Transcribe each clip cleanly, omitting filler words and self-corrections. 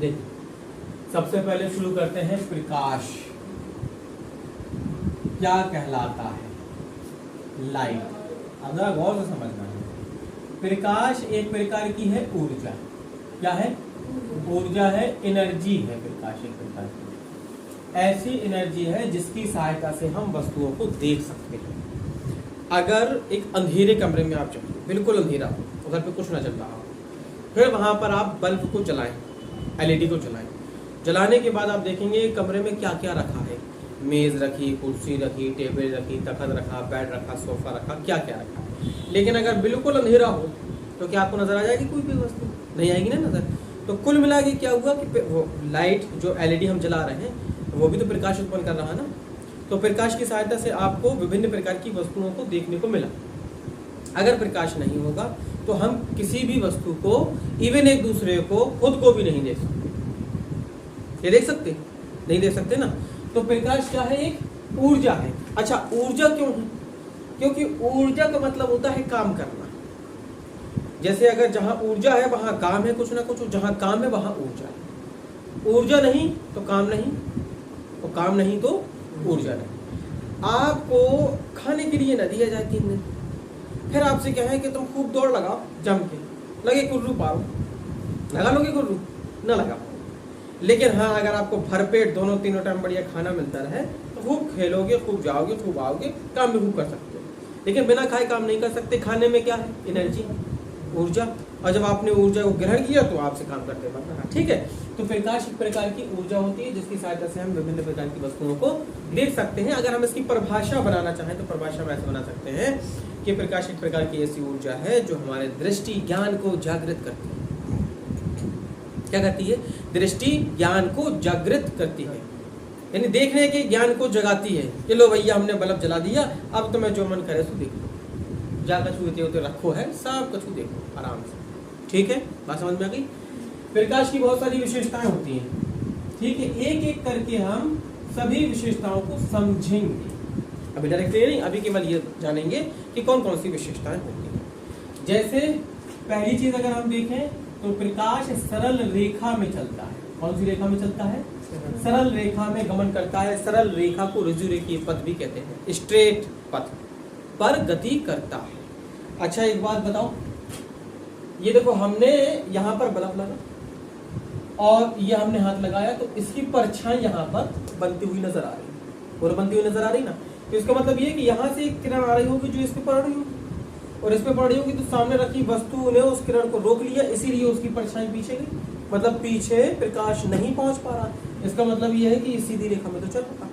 देखिए, सबसे पहले शुरू करते हैं प्रकाश क्या कहलाता है। लाइट। अब जरा गौर से समझना है, प्रकाश एक प्रकार की है ऊर्जा। क्या है? ऊर्जा है, एनर्जी है। प्रकाश एक प्रकार की ऐसी एनर्जी है जिसकी सहायता से हम वस्तुओं को देख सकते हैं। अगर एक अंधेरे कमरे में आप चले, बिल्कुल अंधेरा हो, उधर पे कुछ ना चल रहा हो, फिर वहां पर आप बल्ब को जलाएं, एलईडी को जलाएं। जलाने के बाद आप देखेंगे कमरे में क्या क्या रखा है। मेज रखी, कुर्सी रखी, टेबल रखी, तखत रखा, बेड रखा, सोफा रखा, क्या क्या रखा है। लेकिन अगर बिल्कुल अंधेरा हो तो क्या आपको नजर आ जाएगी? कोई भी वस्तु नहीं आएगी ना नजर। तो कुल मिला के क्या हुआ कि वो लाइट जो एलईडी हम जला रहे हैं वो भी तो प्रकाश उत्पन्न कर रहा है ना। तो प्रकाश की सहायता से आपको विभिन्न प्रकार की वस्तुओं को देखने को मिला। अगर प्रकाश नहीं होगा तो हम किसी भी वस्तु को, इवन एक दूसरे को, खुद को भी नहीं देख सकते। ये देख सकते? नहीं देख सकते ना। तो प्रकाश क्या है? एक ऊर्जा है। अच्छा, ऊर्जा क्यों है? क्योंकि ऊर्जा का मतलब होता है काम करना। जैसे अगर जहां ऊर्जा है वहां काम है कुछ ना कुछ, जहां काम है वहां ऊर्जा है। ऊर्जा नहीं तो काम नहीं, तो काम नहीं तो ऊर्जा नहीं। आपको खाने के लिए न दिया जाए 3 दिन, फिर आपसे क्या है कि तुम खूब दौड़ लगाओ, जम के लगे कुर्रू पाओ, लगा लोगे कुर्रू? न लगा। लेकिन हाँ, अगर आपको भरपेट दोनों तीनों टाइम बढ़िया खाना मिलता रहे तो खूब खेलोगे, खूब जाओगे, खूब आओगे, काम भी खूब कर सकते हो। लेकिन बिना खाए काम नहीं कर सकते। खाने में क्या है? एनर्जी, ऊर्जा। और जब आपने ऊर्जा को ग्रहण किया तो आपसे काम करते बन रहा। ठीक है। तो प्रकाश एक प्रकार की ऊर्जा होती है जिसकी सहायता से हम विभिन्न प्रकार की वस्तुओं को देख सकते हैं। अगर हम इसकी परिभाषा बनाना चाहें तो परिभाषा में ऐसे बना सकते हैं कि प्रकाश एक प्रकार की ऐसी ऊर्जा है जो हमारे दृष्टि ज्ञान को जागृत करती है। क्या करती है? दृष्टि ज्ञान को जागृत करती है, यानी देखने के ज्ञान को जगाती है कि लो भैया हमने बल्ब जला दिया, अब तुम्हें जो मन करे सो देखो, जा कछु होते रखो है, सब कछु देखो आराम से। ठीक है, बात समझ में आ गई? प्रकाश की बहुत सारी विशेषताएं होती हैं। ठीक है, एक एक करके हम सभी विशेषताओं को समझेंगे। अभी डायरेक्ट नहीं, अभी केवल ये जानेंगे कि कौन कौन सी विशेषताएं होती हैं। जैसे पहली चीज अगर हम देखें तो प्रकाश सरल रेखा में चलता है। कौन सी रेखा में चलता है? सरल रेखा में गमन करता है। सरल रेखा को ऋजु रेखीय पथ भी कहते हैं। स्ट्रेट पथ पर गति करता है। अच्छा, एक बात बताओ, ये देखो हमने यहाँ पर बल्ब लगा और ये हमने हाथ लगाया तो इसकी परछाई यहाँ पर बनती हुई नजर आ रही, और बनती हुई नजर आ रही ना। तो इसका मतलब ये कि यहाँ से एक किरण आ रही होगी जो इस पे पड़ रही होगी, और इस पे पड़ रही होगी तो सामने रखी वस्तु ने उस किरण को रोक लिया, इसीलिए उसकी परछाई पीछे गई। मतलब पीछे प्रकाश नहीं पहुंच पा रहा। इसका मतलब यह है कि इस सीधी रेखा में तो चल रहा,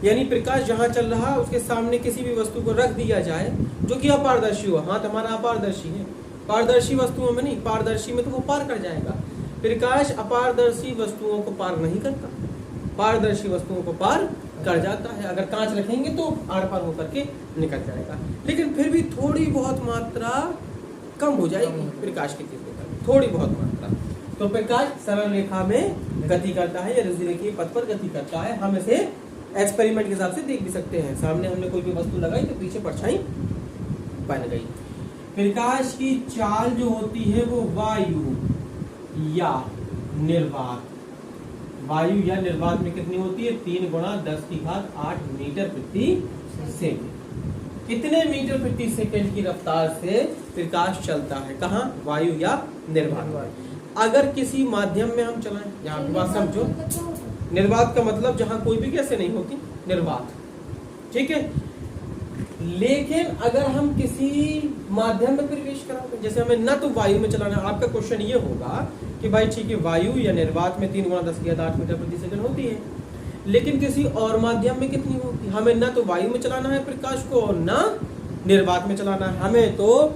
यानी प्रकाश जहां चल रहा उसके सामने किसी भी वस्तु को रख दिया जाए जो कि अपारदर्शी हो। हाथ हमारा अपारदर्शी है, पारदर्शी वस्तुओं में नहीं, पारदर्शी में तो वो पार कर जाएगा। प्रकाश अपारदर्शी वस्तुओं को पार नहीं करता, पारदर्शी वस्तुओं को पार कर जाता है। अगर कांच रखेंगे तो आर पार होकर के निकल जाएगा, लेकिन फिर भी थोड़ी बहुत मात्रा कम हो जाएगी प्रकाश की तीव्रता, थोड़ी बहुत मात्रा। तो प्रकाश सरल रेखा में गति करता है या ऋजु रेखीय पथ पर गति करता है। हम इसे एक्सपेरिमेंट के हिसाब से देख भी सकते हैं। सामने हमने कोई भी वस्तु लगाई तो पीछे परछाई बन गई। प्रकाश की चाल जो होती है वो वायु या निर्वात, वायु या निर्वात में कितनी होती है? 3 × 10⁸ मीटर प्रति सेकंड। कितने मीटर प्रति सेकंड की रफ्तार से प्रकाश चलता है? कहाँ? वायु या निर्वात। अगर किसी माध्यम में हम चलाएं, यहाँ की बात समझो, निर्वात का मतलब जहां कोई भी गैसें नहीं होती, निर्वात। ठीक है, लेकिन अगर हम किसी माध्यम में प्रवेश कराते, जैसे हमें न तो वायु में चलाना, आपका क्वेश्चन ये होगा कि भाई ठीक है, वायु या निर्वात में 3 × 10⁸ मीटर प्रति सेकंड होती है, लेकिन किसी और माध्यम में कितनी होती है? हमें न तो वायु में चलाना है प्रकाश को और न निर्वात में चलाना है, हमें तो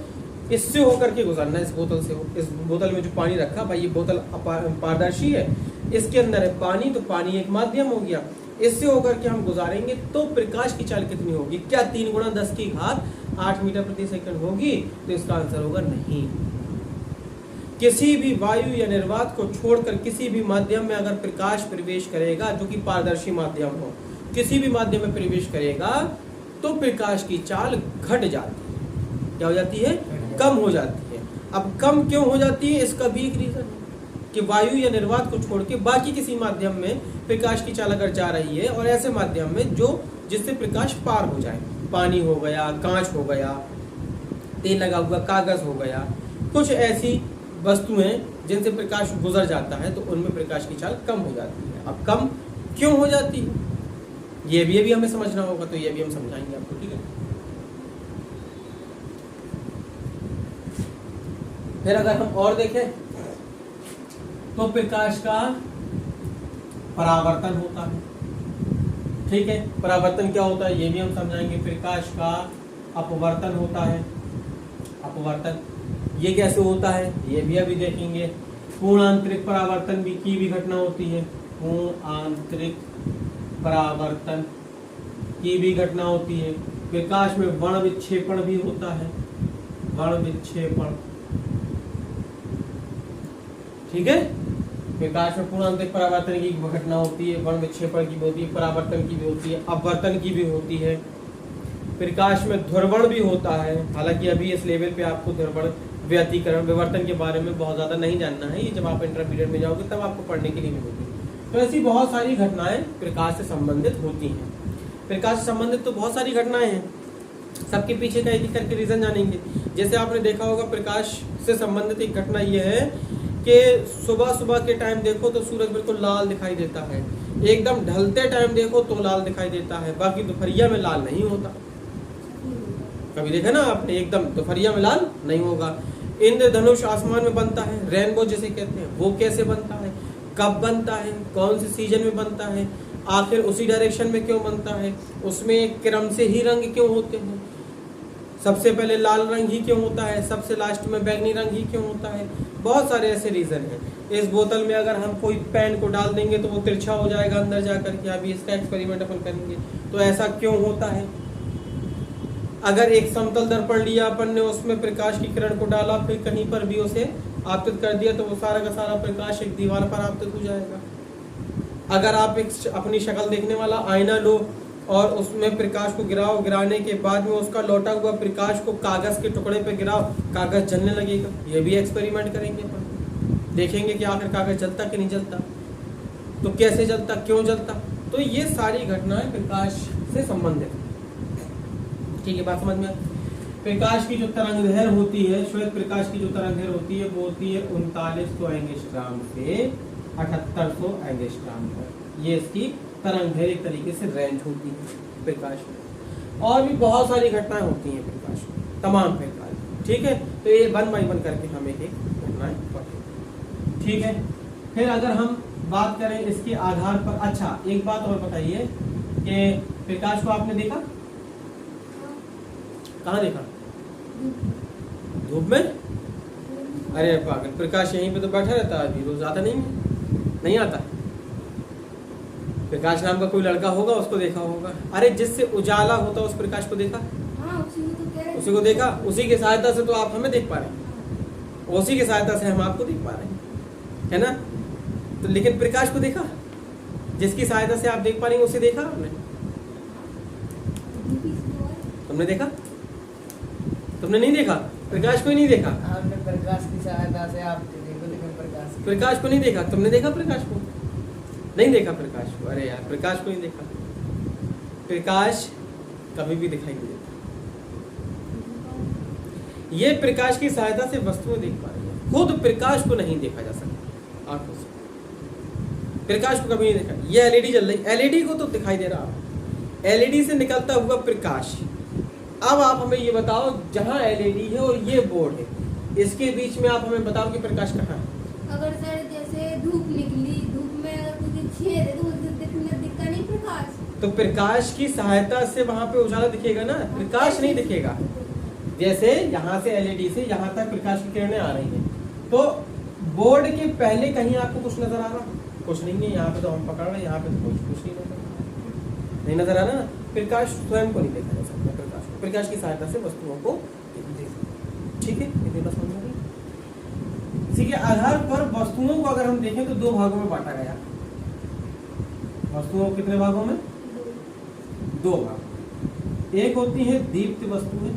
इससे होकर के गुजरना है, इस बोतल से। इस बोतल में जो पानी रखा, भाई ये बोतल पारदर्शी है, इसके अंदर है पानी, तो पानी एक माध्यम हो गया, इससे होकर के हम गुजारेंगे। तो प्रकाश की चाल कितनी होगी? क्या 3 × 10⁸ मीटर प्रति सेकंड होगी? तो इसका आंसर होगा नहीं। किसी भी वायु या निर्वात को छोड़कर किसी भी माध्यम में अगर प्रकाश प्रवेश करेगा जो कि पारदर्शी माध्यम हो, किसी भी माध्यम में प्रवेश करेगा तो प्रकाश की चाल घट जाती है। क्या हो जाती है? कम हो जाती है। अब कम क्यों हो जाती है? इसका भी एक रीजन है। कि वायु या निर्वात को छोड़ के बाकी किसी माध्यम में प्रकाश की चाल अगर जा रही है, और ऐसे माध्यम में जो जिससे प्रकाश पार हो जाए, पानी हो गया, कांच हो गया, तेल लगा हुआ कागज हो गया, कुछ ऐसी वस्तुएं जिनसे प्रकाश गुजर जाता है, तो उनमें प्रकाश की चाल कम हो जाती है। अब कम क्यों हो जाती है, ये भी हमें समझना होगा, तो ये भी हम समझाएंगे आपको, ठीक है। फिर अगर हम और देखें तो प्रकाश का परावर्तन होता है, ठीक है। परावर्तन क्या होता है ये भी हम समझाएंगे। प्रकाश का अपवर्तन होता है, अपवर्तन ये कैसे होता है ये भी अभी देखेंगे। पूर्ण आंतरिक परावर्तन की भी घटना होती है, पूर्ण आंतरिक परावर्तन की भी घटना होती है। प्रकाश में वर्ण विक्षेपण भी होता है, वर्ण विक्षेपण, ठीक है। प्रकाश में पूर्ण आंतरिक परावर्तन की घटना होती है, वर्ण विक्षेपण की भी होती है, परावर्तन की भी होती है, अपवर्तन की भी होती है। प्रकाश में ध्रुवण भी होता है, हालांकि अभी इस लेवल पे आपको ध्रुवण, व्यतिकरण, विवर्तन के बारे में बहुत ज्यादा नहीं जानना है, ये जब आप इंटरमीडिएट में जाओगे तब आपको पढ़ने के लिए मिलेगी। तो ऐसी बहुत सारी घटनाएं प्रकाश से संबंधित होती हैं। प्रकाश से संबंधित तो बहुत सारी घटनाएं हैं, सबके पीछे का एक एक करके रीजन जानेंगे। जैसे आपने देखा होगा प्रकाश से संबंधित एक घटना ये है कि सुबह सुबह के टाइम देखो तो सूरज बिल्कुल लाल दिखाई देता है, एकदम ढलते टाइम देखो तो लाल दिखाई देता है, बाकी दोपहरिया में लाल नहीं होता। कभी देखा ना आपने, एकदम दोपहरिया में लाल नहीं होगा। इंद्रधनुष आसमान में बनता है, रेनबो जिसे कहते हैं, वो कैसे बनता है, कब बनता है, कौन से सीजन में बनता है, आखिर उसी डायरेक्शन में क्यों बनता है, उसमें क्रम से ही रंग क्यों होते हैं, सबसे पहले लाल रंग ही क्यों होता है, सबसे लास्ट में बैंगनी रंग ही क्यों होता है। बहुत सारे ऐसे रीजन हैं। इस बोतल में अगर हम कोई पेन को डाल देंगे तो वो तिरछा हो जाएगा अंदर जाकर के, अभी इसका एक्सपेरिमेंट अपन करेंगे, तो ऐसा क्यों होता है। अगर एक समतल दर्पण लिया अपन ने, उसमें प्रकाश की किरण को डाला, फिर कहीं पर भी उसे आपतित कर दिया, तो वो सारा का सारा प्रकाश एक दीवार पर आपतित हो जाएगा। अगर आप एक अपनी शक्ल देखने वाला आईना लो और उसमें प्रकाश को गिराओ, गिराने के बाद में उसका लौटा हुआ प्रकाश को कागज के टुकड़े पे गिराओ, कागज जलने लगेगा। ये भी एक्सपेरिमेंट करेंगे अपन, देखेंगे कि आखिर कागज जलता कि नहीं जलता, तो कैसे जलता, क्यों जलता। तो ये सारी घटनाएं प्रकाश से संबंधित, ठीक है, बात समझ में। प्रकाश की जो तरंग लहर होती है, श्वेत प्रकाश की जो तरंग लहर होती है, वो होती है 3900 एंगस्ट्रॉम से 7800 एंगस्ट्रॉम पर। ये इसकी तरंग लहर एक तरीके से रेंज होती है प्रकाश में। और भी बहुत सारी घटनाएं होती हैं प्रकाश में, तमाम प्रकार, ठीक है। तो ये 1 बाय 1 करके हम एक एक घटनाएं पढ़ेंगे, ठीक है। फिर अगर हम बात करें इसके आधार पर, अच्छा एक बात और बताइए कि प्रकाश को आपने देखा, कहाँ देखा, धूप में। अरे पागल, प्रकाश यहीं पे तो बैठा रहता है, अभी रोज आता नहीं आता। प्रकाश नाम का कोई लड़का होगा, उसको देखा होगा। अरे जिससे उजाला होता है उस प्रकाश को देखा, उसी को देखा, उसी की सहायता से तो आप हमें देख पा रहे हैं, उसी की सहायता से हम आपको देख पा रहे हैं, है ना। तो लेकिन प्रकाश को देखा, जिसकी सहायता से आप देख पा रहे हैं उसे देखा आपने, तुमने देखा, तुमने नहीं देखा, प्रकाश को ही नहीं देखा। हमने प्रकाश की सहायता से आप देखो, लेकिन प्रकाश को नहीं देखा। तुमने देखा प्रकाश को, नहीं देखा प्रकाश को। अरे यार, प्रकाश को नहीं देखा। प्रकाश कभी भी दिखाई नहीं देता। ये प्रकाश की सहायता से वस्तुएं देख पा रही है, खुद प्रकाश को नहीं देखा जा सकता आंखों से, प्रकाश को कभी नहीं देखा। ये एलईडी जल रही, एलईडी को तो दिखाई दे रहा, एलईडी से निकलता हुआ प्रकाश। अब आप हमें ये बताओ, जहाँ एलईडी है और ये बोर्ड है, इसके बीच में आप हमें बताओ कि प्रकाश कहाँ है। अगर सर जैसे धूप निकली, धूप में अगर कुछ छेद है तो उसे दिखता नहीं प्रकाश, तो प्रकाश की सहायता से वहां पे उजाला दिखेगा ना, प्रकाश नहीं दिखेगा। जैसे यहाँ से एलईडी से यहाँ तक प्रकाश की किरणें आ रही हैं, तो बोर्ड के पहले कहीं आपको कुछ नजर आ रहा, कुछ नहीं है। यहाँ पे तो हम पकड़ रहे हैं, यहाँ पे तो कुछ नहीं नजर आ रहा ना। प्रकाश स्वयं को नहीं देखा जा सकता, प्रकाश की सहायता से वस्तुओं को देख, ठीक है। इतनी बात समझ में आई। इसी के आधार पर वस्तुओं को अगर हम देखें तो 2 भागों में बांटा गया। वस्तुओं को कितने भागों में? 2 भाग। एक होती है दीप्त वस्तुएं,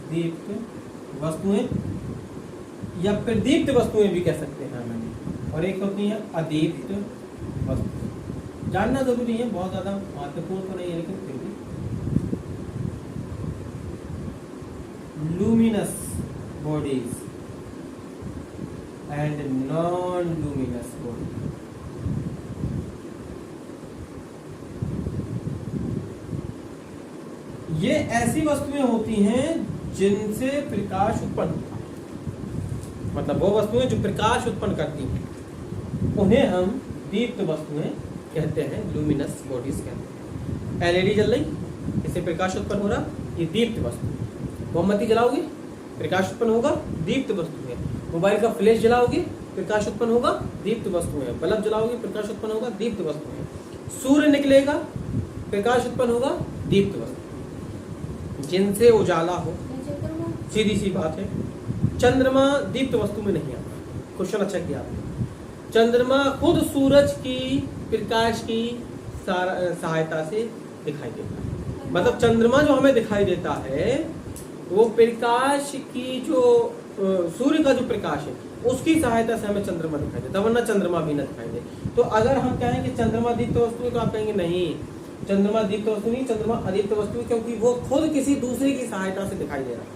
दीप्त वस्तुएं या प्रदीप्त वस्तुएं भी कह सकते हैं हम। और एक होती है अदीप्त वस्तु। जानना जरूरी है, बहुत ज्यादा महत्वपूर्ण तो नहीं है लेकिन फिर भी। Luminous bodies and non luminous body. ये ऐसी वस्तुएं होती हैं जिनसे प्रकाश उत्पन्न होता है, मतलब वो वस्तुएं जो प्रकाश उत्पन्न करती हैं उन्हें हम दीप्त वस्तुएं कहते हैं, लूमिनस बॉडीज कहते हैं। एलईडी जल रही, इससे प्रकाश उत्पन्न हो रहा, ये दीप्त वस्तु। मोमबत्ती जलाओगे, प्रकाश उत्पन्न होगा, दीप्त वस्तु है। मोबाइल का फ्लैश जलाओगे, प्रकाश उत्पन्न होगा, दीप्त वस्तु है। बल्ब जलाओगे, प्रकाश उत्पन्न होगा, दीप्त वस्तु है। सूर्य निकलेगा, प्रकाश उत्पन्न होगा, दीप्त वस्तु। जिनसे उजाला हो, सीधी सी बात है। चंद्रमा दीप्त वस्तु में नहीं आता। क्वेश्चन अच्छा किया आपने। चंद्रमा खुद सूरज की प्रकाश की सहायता से दिखाई देता है। मतलब चंद्रमा जो हमें दिखाई देता है वो प्रकाश की जो सूर्य का जो प्रकाश है उसकी सहायता से हमें चंद्रमा दिखाई देता, वरना चंद्रमा भी न दिखाई दे। तो अगर हम कहें कि चंद्रमा दीप्त वस्तु है तो आप कहेंगे नहीं, चंद्रमा दीप्त वस्तु नहीं, चंद्रमा अदीप्त वस्तु है, क्योंकि वो खुद किसी दूसरे की सहायता से दिखाई दे रहा है।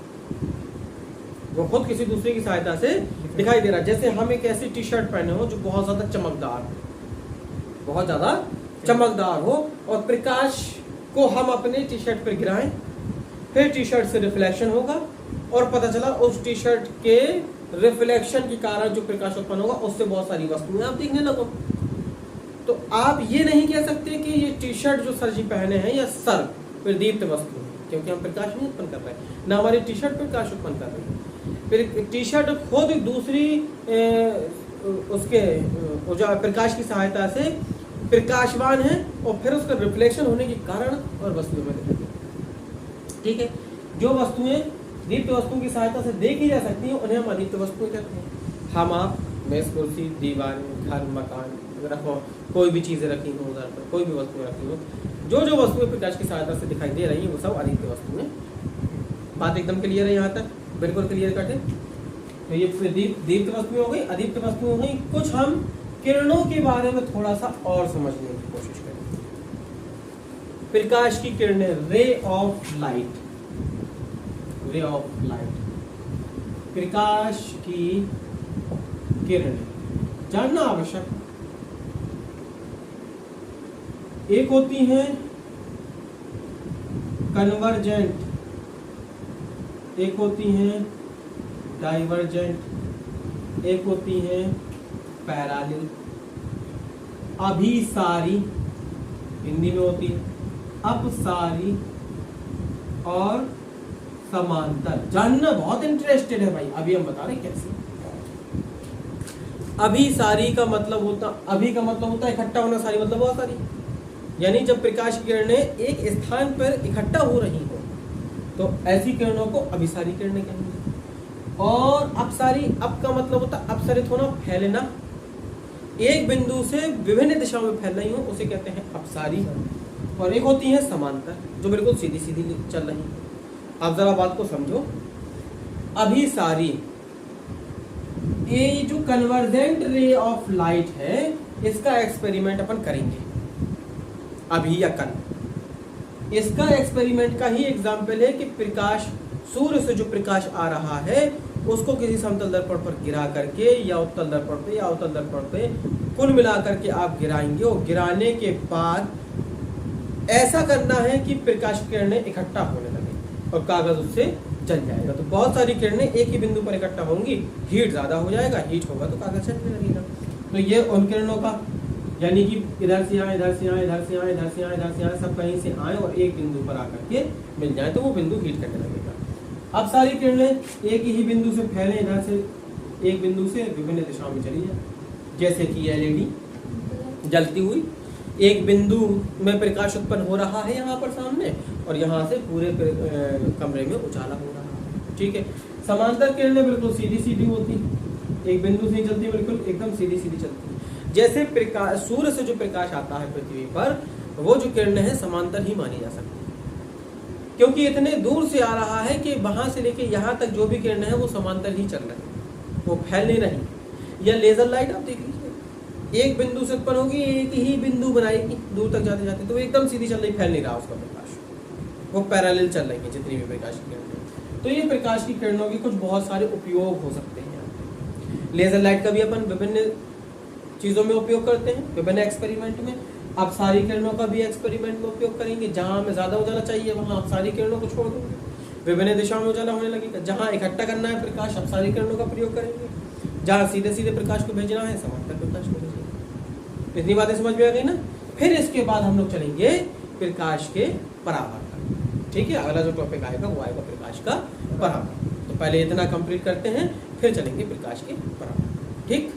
वो खुद किसी दूसरे की सहायता से दिखाई दे रहा है। जैसे हम एक ऐसी टी शर्ट पहने हो जो बहुत ज्यादा चमकदार हो, बहुत ज्यादा चमकदार हो, और प्रकाश को हम अपने टी शर्ट पर गिराएं, फिर टी शर्ट से रिफ्लेक्शन होगा और पता चला उस टी शर्ट के रिफ्लेक्शन के कारण जो प्रकाश उत्पन्न होगा उससे बहुत सारी वस्तुएं आप देखने लगो। तो आप ये नहीं कह सकते कि ये टी शर्ट जो सर जी पहने हैं या सर प्रदीप्त वस्तु है, क्योंकि हम प्रकाश नहीं उत्पन्न कर रहे हैं, ना हमारी टी शर्ट प्रकाश उत्पन्न कर रही है। फिर टी शर्ट खुद दूसरी उसके प्रकाश की सहायता से प्रकाशवान है और फिर उसका रिफ्लेक्शन होने के कारण और वस्तुओं में दिखाई देती है। ठीक है, जो वस्तुएं दीप्त वस्तुओं की सहायता से देखी जा सकती हैं उन्हें हम अदीप्त वस्तुएं कहते हैं। हम आप मेज कुर्सी दीवारें घर मकान रखो, कोई भी चीजें रखी हो उधर पर, कोई भी वस्तुएं रखी हो, जो जो वस्तुएं प्रकाश की सहायता से दिखाई दे रही है वो सब अदीप्त वस्तुएं। बात एकदम क्लियर है, यहाँ तक बिल्कुल क्लियर कट है। तो ये दीप्त वस्तुएं हो गई, अदीप्त वस्तुएं हो गई। कुछ हम किरणों के बारे में थोड़ा सा और समझने की कोशिश करें। प्रकाश की किरणें, ray of light, ray of light, प्रकाश की किरणें जानना आवश्यक। एक होती है कन्वर्जेंट, एक होती है डाइवर्जेंट, एक होती है पैरेलल, अभिसारी हिंदी में होती है, अपसारी और समांतर। जानना बहुत इंटरेस्टेड है भाई, अभी हम बता रहे कैसे। अभिसारी का मतलब होता, अभी का मतलब होता है इकट्ठा होना, सारी मतलब बहुत सारी, यानी जब प्रकाश की किरणें एक स्थान पर इकट्ठा हो रही हो तो ऐसी किरणों को अभिसारी किरणें कहेंगे। और अपसारी, अप का मतलब होता है अपसरित होना, फैलना, एक बिंदु से विभिन्न दिशाओं में फैल रही हो उसे कहते हैं अपसारी। और एक होती है समांतर, जो बिल्कुल सीधी सीधी चल रही है। आप जरा बात को समझो। अभिसारी, ये जो कन्वर्जेंट रे ऑफ लाइट है इसका एक्सपेरिमेंट अपन करेंगे अभी या कल। इसका एक्सपेरिमेंट का ही एग्जाम्पल है कि प्रकाश, सूर्य से जो प्रकाश आ रहा है उसको किसी समतल दर्पण पर गिरा करके या उत्तल दर्पण पे या अवतल दर्पण पे कुल मिला करके आप गिराएंगे, और गिराने के बाद ऐसा करना है कि प्रकाश किरणें इकट्ठा होने लगे और कागज उससे जल जाएगा। तो बहुत सारी किरणें एक ही बिंदु पर इकट्ठा होंगी, हीट ज्यादा हो जाएगा, हीट होगा तो कागज जलने लगेगा। तो ये उन किरणों का, यानी कि इधर से आए, इधर से आए, इधर से आए, इधर से आए, इधर से आए, सब कहीं से आए और एक बिंदु पर आकर के मिल जाए तो वो बिंदु हीट करने लगेगा। अब सारी किरणें एक ही बिंदु से फैले, इधर से एक बिंदु से विभिन्न दिशाओं में चली जाए, जैसे कि एलईडी जलती हुई एक बिंदु में प्रकाश उत्पन्न हो रहा है यहाँ पर सामने, और यहाँ से पूरे कमरे में उजाला हो रहा है। ठीक है, समांतर किरणें बिल्कुल सीधी सीधी होती, एक बिंदु से ही चलती, बिल्कुल एकदम सीधी सीधी चलती। जैसे प्रकाश, सूर्य से जो प्रकाश आता है पृथ्वी पर, वो जो किरणें हैं समांतर ही मानी जा सकती है, क्योंकि इतने दूर से आ रहा है कि वहां से लेके यहाँ तक जो भी किरणें हैं वो समांतर ही चल रही है, वो फैलने नहीं। या लेजर लाइट आप देख लीजिए, एक बिंदु से उत्पन्न होगी, एक ही बिंदु बनाएगी दूर तक जाते जाते, तो वो एकदम सीधी चल रही, फैल नहीं रहा उसका प्रकाश, वो पैरेलल चल रही है जितनी भी प्रकाश की किरणें। तो ये प्रकाश की किरणों के कुछ बहुत सारे उपयोग हो सकते हैं। लेजर लाइट का भी अपन विभिन्न चीजों में उपयोग करते हैं, विभिन्न एक्सपेरिमेंट में। आप सारी किरणों का भी एक्सपेरिमेंट में उपयोग करेंगे। जहां हमें ज्यादा उजाला चाहिए वहां आप सारी किरणों को छोड़ देंगे, विभिन्न दिशाओं में उजाला होने लगेगा। जहां इकट्ठा करना है प्रकाश, आप सारी किरणों का प्रयोग करेंगे। जहां सीधे सीधे प्रकाश को भेजना है, समांतर प्रकाश को भेजेंगे। इतनी बातें समझ में आ गई ना। फिर इसके बाद हम लोग चलेंगे प्रकाश के परावर्तन। ठीक है, अगला जो टॉपिक आएगा वो आएगा प्रकाश का परावर्तन। तो पहले इतना कंप्लीट करते हैं, फिर चलेंगे प्रकाश के परावर्तन। ठीक।